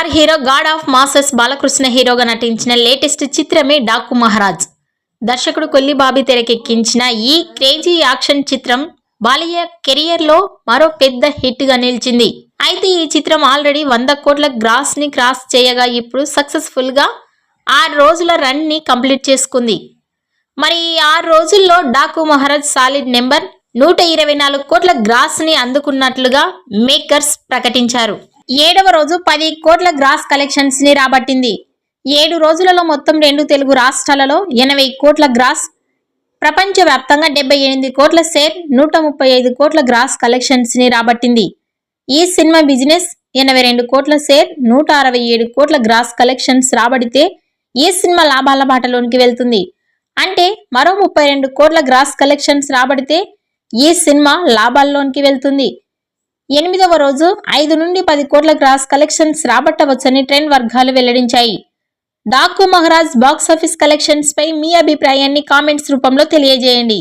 Star hero God of masses Balakrishna హీరోగా నటించిన latest చిత్రమే డాకు మహారాజ్. దర్శకుడు కొల్లిబాబీ తెరకెక్కించిన ఈ క్రేజీ యాక్షన్ చిత్రం బాలయ్య కెరియర్ లో మరో పెద్ద హిట్ గా నిలిచింది. అయితే ఈ చిత్రం ఆల్రెడీ 100 కోట్ల గ్రాస్ ని క్రాస్ చేయగా ఇప్పుడు సక్సెస్ఫుల్ గా 6 రోజుల రన్ ని కంప్లీట్ చేసుకుంది. మరి ఈ 6 రోజుల్లో డాకు మహారాజ్ సాలిడ్ నెంబర్ 124 కోట్ల గ్రాస్ ని అందుకున్నట్లుగా మేకర్స్ ప్రకటించారు. 7వ రోజు 10 కోట్ల గ్రాస్ కలెక్షన్స్ ని రాబట్టింది. 7 రోజులలో మొత్తం 2 తెలుగు రాష్ట్రాలలో 80 కోట్ల గ్రాస్, ప్రపంచవ్యాప్తంగా 78 కోట్ల షేర్, 135 కోట్ల గ్రాస్ కలెక్షన్స్ ని రాబట్టింది. ఈ సినిమా బిజినెస్ 82 కోట్ల షేర్, 167 కోట్ల గ్రాస్ కలెక్షన్స్ రాబడితే ఈ సినిమా లాభాల బాటలోనికి వెళ్తుంది. అంటే మరో 32 కోట్ల గ్రాస్ కలెక్షన్స్ రాబడితే ఈ సినిమా లాభాల్లోనికి వెళ్తుంది. 8వ రోజు 5 నుండి 10 కోట్ల గ్రాస్ కలెక్షన్స్ రాబట్టవచ్చని ట్రెండ్ వర్గాలు వెల్లడించాయి. డాకు మహారాజ్ బాక్సాఫీస్ కలెక్షన్స్ పై మీ అభిప్రాయాన్ని కామెంట్స్ రూపంలో తెలియజేయండి.